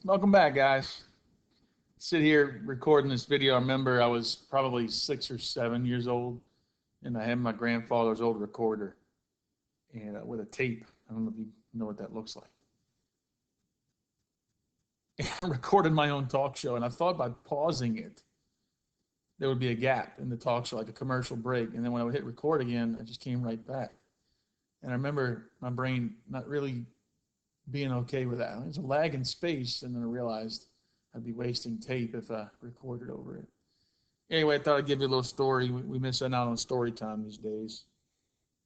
Welcome back, guys. Sit here recording this video. I remember I was probably 6 or 7 years old, and I had my grandfather's old recorder and with a tape. I don't know if you know what that looks like. I recorded my own talk show, and I thought by pausing it, there would be a gap in the talk show, like a commercial break. And then when I would hit record again, I just came right back. And I remember my brain not really being okay with that. There's a lag in space, and then I realized I'd be wasting tape if I recorded over it. Anyway, I thought I'd give you a little story. We miss out on story time these days.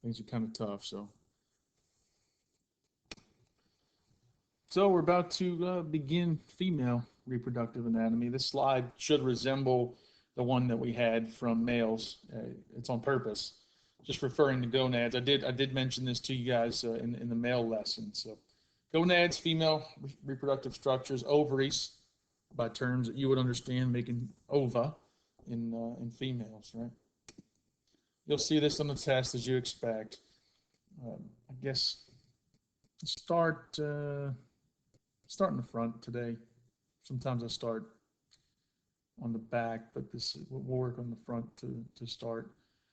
Things are kind of tough. So we're about to begin female reproductive anatomy. This slide should resemble the one that we had from males. It's on purpose, just referring to gonads. I did mention this to you guys in the male lesson. So gonads, female reproductive structures, ovaries, by terms that you would understand, making ova in females, right? You'll see this on the test as you expect. I guess start start in the front today. Sometimes I start on the back, but this we'll work on the front to start.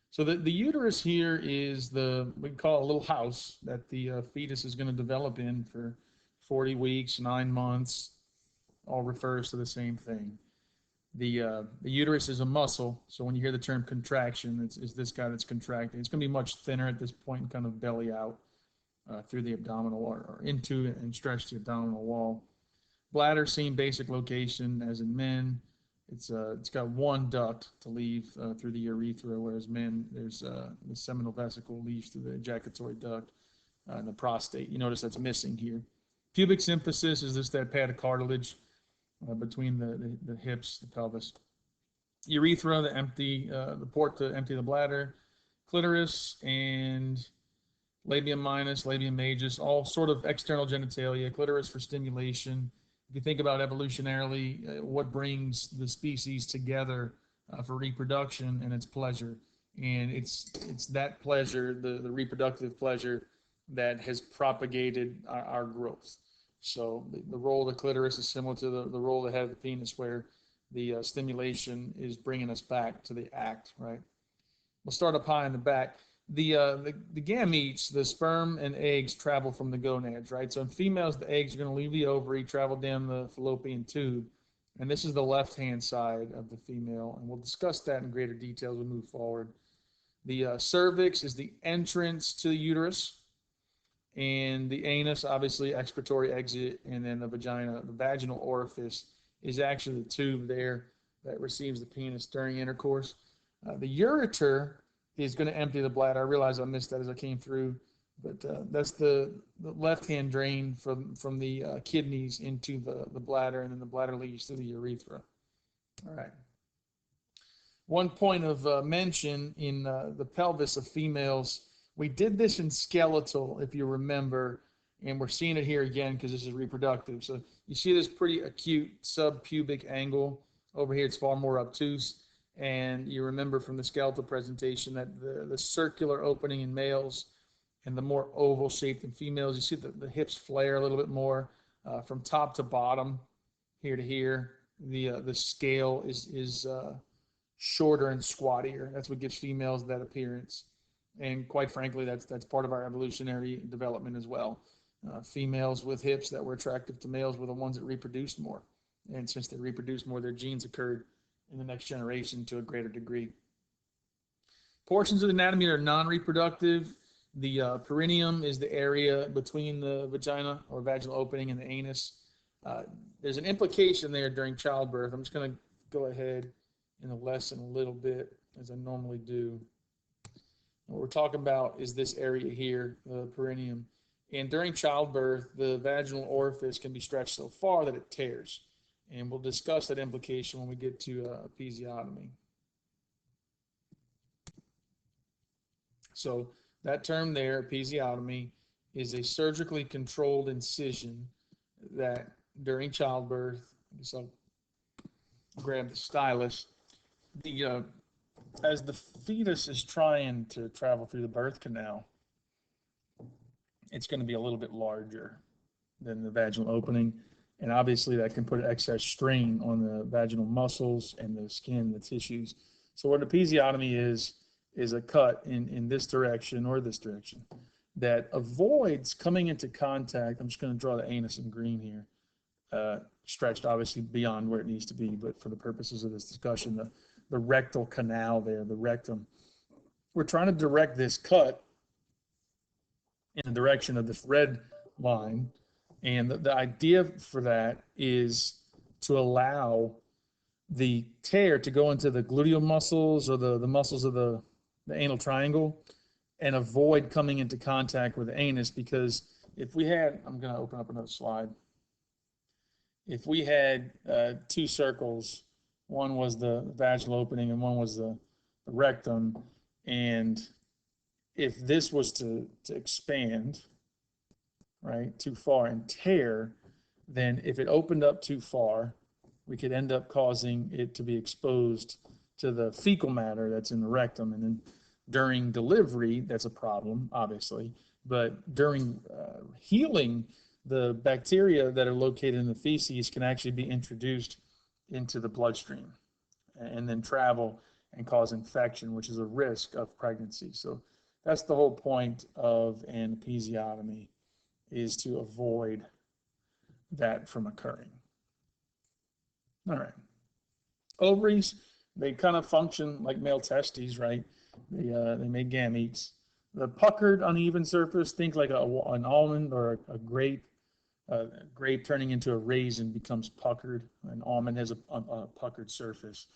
So the uterus here is we call it a little house that the fetus is going to develop in for 40 weeks, 9 months. All refers to the same thing. The uterus is a muscle, so when you hear the term contraction, it's this guy that's contracting. It's going to be much thinner at this point and kind of belly out through the abdominal or into and stretch the abdominal wall. Bladder, same basic location as in men. It's got one duct to leave through the urethra, whereas men there's the seminal vesicle leaves through the ejaculatory duct and the prostate. You notice that's missing here. Pubic symphysis is that pad of cartilage between the hips, the pelvis. Urethra, the port to empty the bladder. Clitoris and labia minus, labia majus, all sort of external genitalia. Clitoris for stimulation. If you think about evolutionarily, what brings the species together for reproduction, and it's pleasure. And it's that pleasure, the reproductive pleasure, that has propagated our growth. So the role of the clitoris is similar to the role of the head of the penis, where the stimulation is bringing us back to the act, right? We'll start up high in the back. The gametes, the sperm and eggs, travel from the gonads, right? So in females, the eggs are going to leave the ovary, travel down the fallopian tube, and this is the left-hand side of the female, and we'll discuss that in greater detail as we move forward. The cervix is the entrance to the uterus, and the anus, obviously, excretory exit, and then the vagina, the vaginal orifice, is actually the tube there that receives the penis during intercourse. The ureter is going to empty the bladder. I realize I missed that as I came through, but that's the left-hand drain from the kidneys into the bladder, and then the bladder leads to the urethra. All right. One point of mention in the pelvis of females, we did this in skeletal, if you remember, and we're seeing it here again because this is reproductive. So you see this pretty acute subpubic angle. Over here, it's far more obtuse. And you remember from the skeletal presentation that the circular opening in males and the more oval shaped in females, you see the hips flare a little bit more from top to bottom, here to here. The scale is shorter and squattier. That's what gives females that appearance. And quite frankly, that's part of our evolutionary development as well. Females with hips that were attractive to males were the ones that reproduced more. And since they reproduced more, their genes occurred in the next generation to a greater degree. Portions of the anatomy are non-reproductive. The perineum is the area between the vagina or vaginal opening and the anus. There's an implication there during childbirth. I'm just going to go ahead in the lesson a little bit, as I normally do. What we're talking about is this area here, the perineum. And during childbirth, the vaginal orifice can be stretched so far that it tears. And we'll discuss that implication when we get to episiotomy. So that term there, episiotomy, is a surgically controlled incision that during childbirth, I guess I'll grab the stylus, as the fetus is trying to travel through the birth canal, it's going to be a little bit larger than the vaginal opening. And obviously that can put excess strain on the vaginal muscles and the skin, the tissues. So what an episiotomy is a cut in this direction or this direction that avoids coming into contact. I'm just going to draw the anus in green here, stretched obviously beyond where it needs to be, but for the purposes of this discussion, the rectal canal there, the rectum. We're trying to direct this cut in the direction of this red line. And the idea for that is to allow the tear to go into the gluteal muscles or the muscles of the anal triangle and avoid coming into contact with the anus. Because if we had, I'm going to open up another slide. If we had two circles, one was the vaginal opening and one was the rectum, and if this was to expand, right, too far and tear, then if it opened up too far, we could end up causing it to be exposed to the fecal matter that's in the rectum. And then during delivery, that's a problem, obviously. But during healing, the bacteria that are located in the feces can actually be introduced into the bloodstream and then travel and cause infection, which is a risk of pregnancy. So that's the whole point of an episiotomy, is to avoid that from occurring. All right. Ovaries, they kind of function like male testes, right? They make gametes. The puckered, uneven surface, think like an almond or a grape. Grape turning into a raisin becomes puckered. An almond has a puckered surface.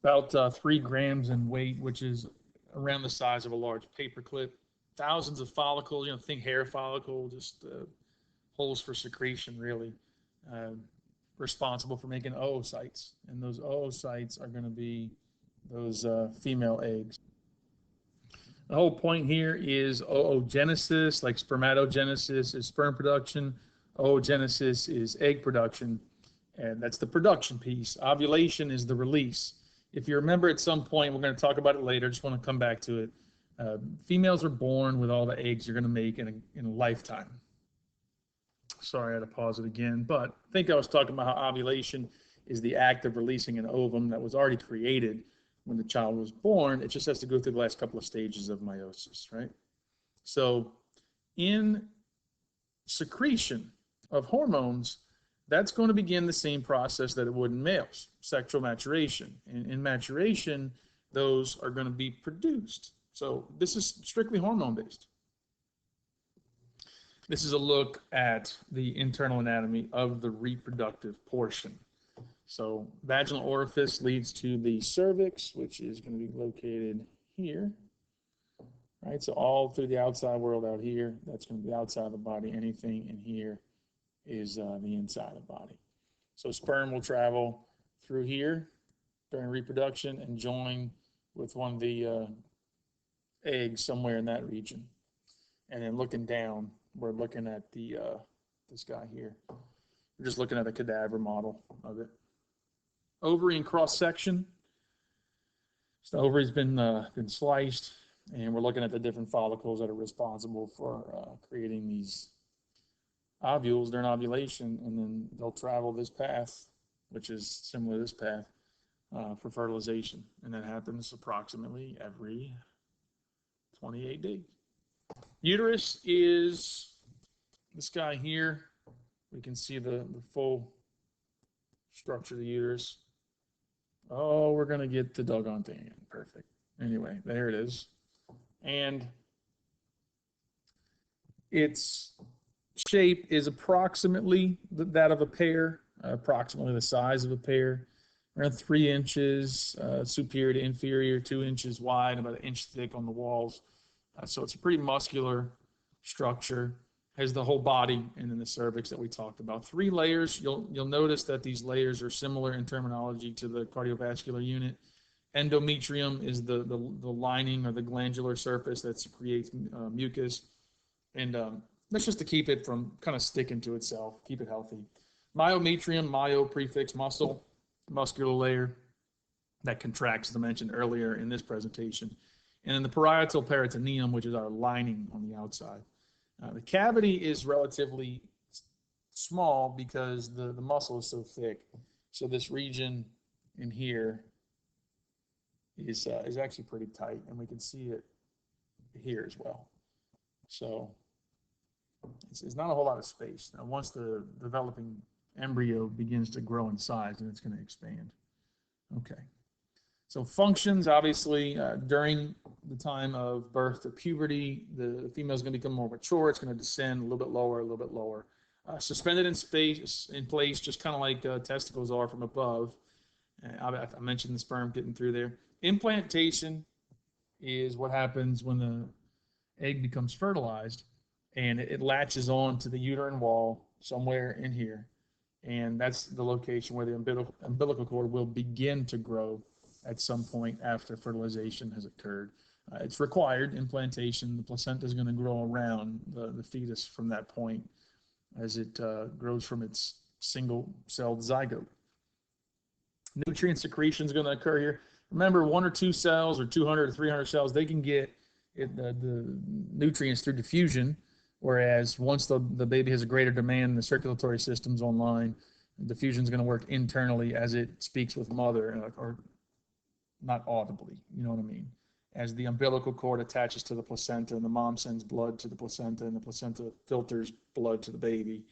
About 3 grams in weight, which is around the size of a large paperclip. Thousands of follicles, think hair follicle, just holes for secretion, really, responsible for making oocytes. And those oocytes are going to be those female eggs. The whole point here is oogenesis, like spermatogenesis is sperm production. Oogenesis is egg production, and that's the production piece. Ovulation is the release. If you remember at some point, we're going to talk about it later, just want to come back to it. Females are born with all the eggs you're going to make in a lifetime. Sorry, I had to pause it again, but I think I was talking about how ovulation is the act of releasing an ovum that was already created when the child was born. It just has to go through the last couple of stages of meiosis, right? So in secretion of hormones, that's going to begin the same process that it would in males, sexual maturation. And in maturation, those are going to be produced. So this is strictly hormone-based. This is a look at the internal anatomy of the reproductive portion. So vaginal orifice leads to the cervix, which is going to be located here. Right, so all through the outside world out here, that's going to be outside of the body. Anything in here is the inside of the body. So sperm will travel through here during reproduction and join with one of the eggs somewhere in that region. And then looking down, we're looking at the this guy here. We're just looking at a cadaver model of it. Ovary and cross section. So the ovary's been sliced, and we're looking at the different follicles that are responsible for creating these ovules during ovulation, and then they'll travel this path, which is similar to this path, for fertilization. And that happens approximately every 28 days. Uterus is this guy here. We can see the full structure of the uterus. Oh, we're going to get the doggone thing again. Perfect. Anyway, there it is. And its shape is approximately that of a pear, approximately the size of a pear, around 3 inches superior to inferior, 2 inches wide, about 1 inch thick on the walls. So it's a pretty muscular structure. Has the whole body and then the cervix that we talked about. 3 layers. You'll notice that these layers are similar in terminology to the cardiovascular unit. Endometrium is the lining or the glandular surface that creates mucus. And that's just to keep it from kind of sticking to itself, keep it healthy. Myometrium, myo prefix muscle, muscular layer that contracts, as I mentioned earlier in this presentation. And then the parietal peritoneum, which is our lining on the outside. The cavity is relatively small because the muscle is so thick. So this region in here is actually pretty tight, and we can see it here as well. So it's not a whole lot of space. Now, once the developing embryo begins to grow in size, then it's going to expand. Okay. So functions, obviously, during the time of birth to puberty, the female is going to become more mature. It's going to descend a little bit lower, a little bit lower. Suspended in space, in place, just kind of like testicles are from above. I mentioned the sperm getting through there. Implantation is what happens when the egg becomes fertilized, and it latches on to the uterine wall somewhere in here. And that's the location where the umbilical cord will begin to grow at some point after fertilization has occurred. It's required implantation. The placenta is going to grow around the fetus from that point as it grows from its single-celled zygote. Nutrient secretion is going to occur here. Remember, 1 or 2 cells or 200 or 300 cells, they can get the nutrients through diffusion, whereas once the baby has a greater demand, the circulatory system's online, diffusion is going to work internally as it speaks with mother, or not audibly, you know what I mean? As the umbilical cord attaches to the placenta and the mom sends blood to the placenta and the placenta filters blood to the baby.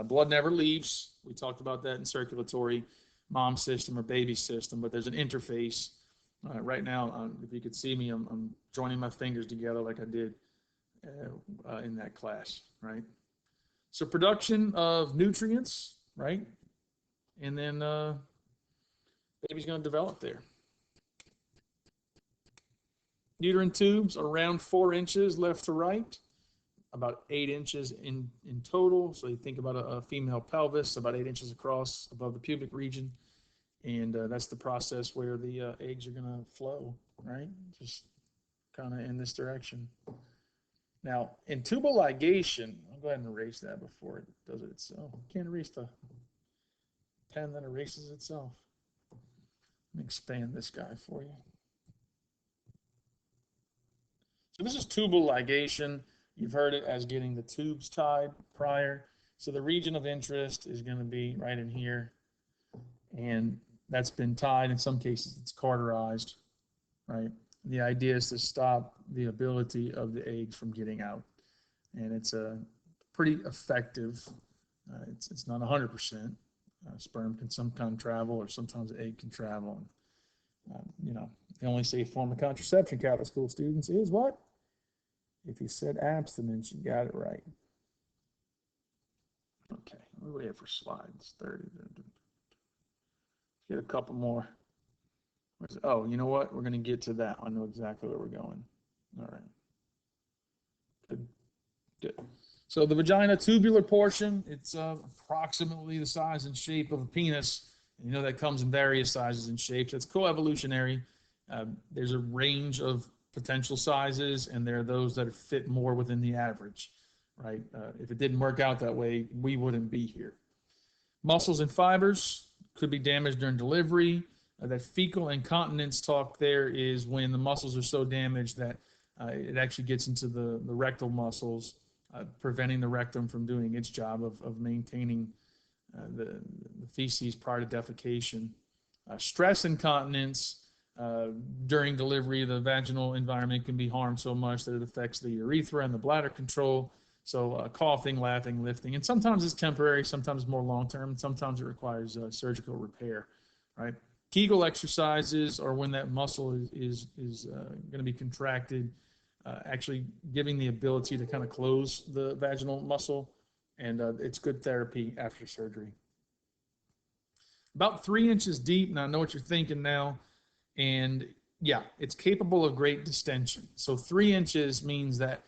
Blood never leaves. We talked about that in circulatory mom system or baby system, but there's an interface. Right now, if you could see me, I'm joining my fingers together like I did in that class, right? So production of nutrients, right? And then baby's going to develop there. Uterine tubes around 4 inches left to right, about 8 inches in total. So you think about a female pelvis, about 8 inches across above the pubic region. And that's the process where the eggs are going to flow, right? Just kind of in this direction. Now, in tubal ligation, I'll go ahead and erase that before it does it itself. Can't erase the pen that erases itself. Let me expand this guy for you. So this is tubal ligation. You've heard it as getting the tubes tied prior. So the region of interest is going to be right in here. And that's been tied. In some cases, it's cauterized, right? The idea is to stop the ability of the eggs from getting out. And it's a pretty effective. It's not 100%. Sperm can sometimes travel, or sometimes the egg can travel. You know, the only safe form of contraception, Catholic school students, is what? If you said abstinence, you got it right. Okay, what do we have for slides? 30. Get a couple more. Oh, you know what? We're going to get to that. I know exactly where we're going. All right. Good. Good. So the vagina tubular portion, it's approximately the size and shape of a penis. And you know that comes in various sizes and shapes. It's coevolutionary. There's a range of potential sizes, and there are those that fit more within the average, right? If it didn't work out that way, we wouldn't be here. Muscles and fibers could be damaged during delivery. That fecal incontinence talk there is when the muscles are so damaged that it actually gets into the rectal muscles, preventing the rectum from doing its job of maintaining the feces prior to defecation. Stress incontinence during delivery, the vaginal environment can be harmed so much that it affects the urethra and the bladder control. So coughing, laughing, lifting, and sometimes it's temporary, sometimes more long-term, sometimes it requires surgical repair, right? Kegel exercises are when that muscle is going to be contracted, actually giving the ability to kind of close the vaginal muscle, and it's good therapy after surgery. About 3 inches deep, and I know what you're thinking now, and yeah, it's capable of great distension. So 3 inches means that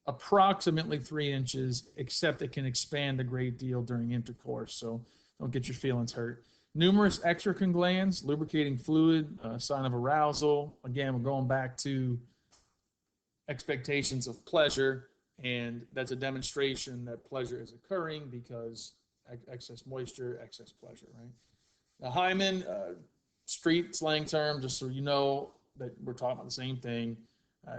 approximately 3 inches, except it can expand a great deal during intercourse, so don't get your feelings hurt. Numerous exocrine glands, lubricating fluid, sign of arousal. Again, we're going back to expectations of pleasure, and that's a demonstration that pleasure is occurring because excess moisture, excess pleasure, right? The hymen, street slang term, just so you know that we're talking about the same thing,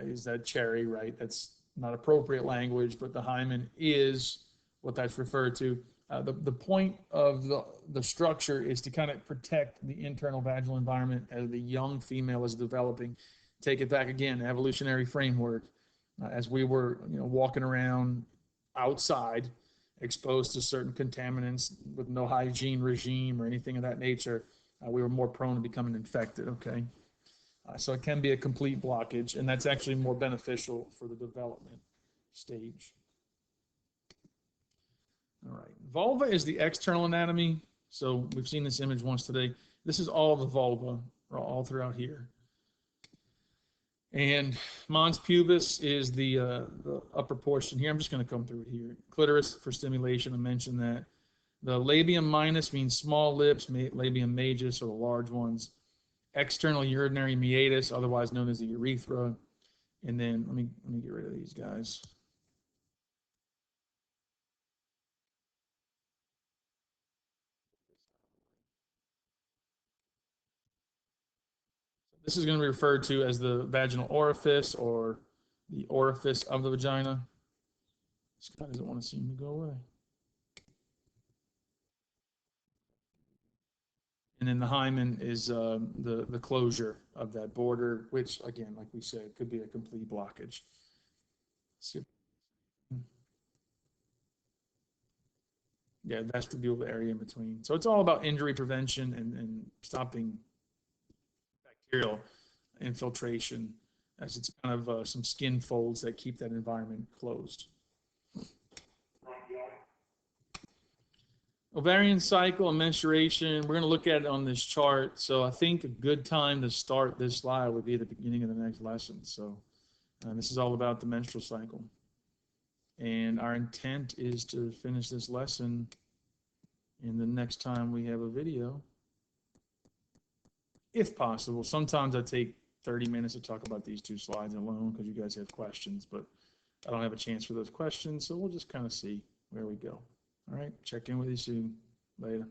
is that cherry, right? That's not appropriate language, but the hymen is what that's referred to. The point of the structure is to kind of protect the internal vaginal environment as the young female is developing. Take it back again, evolutionary framework. As we were, walking around outside, exposed to certain contaminants with no hygiene regime or anything of that nature, we were more prone to becoming infected. Okay, so it can be a complete blockage, and that's actually more beneficial for the development stage. All right, vulva is the external anatomy. So we've seen this image once today. This is all the vulva, all throughout here. And mons pubis is the upper portion here. I'm just going to come through it here. Clitoris for stimulation, I mentioned that. The labium minus means small lips, labium majus are the large ones. External urinary meatus, otherwise known as the urethra. And then let me get rid of these guys. This is going to be referred to as the vaginal orifice or the orifice of the vagina. This guy doesn't want to seem to go away. And then the hymen is the closure of that border, which, again, like we said, could be a complete blockage. Yeah, vestibular area in between. So it's all about injury prevention and stopping bacterial infiltration, as it's kind of some skin folds that keep that environment closed. Ovarian cycle and menstruation, we're going to look at it on this chart. So I think a good time to start this slide would be at the beginning of the next lesson. So this is all about the menstrual cycle. And our intent is to finish this lesson in the next time we have a video, if possible. Sometimes I take 30 minutes to talk about these two slides alone because you guys have questions, but I don't have a chance for those questions, so we'll just kind of see where we go. All right, check in with you soon. Later.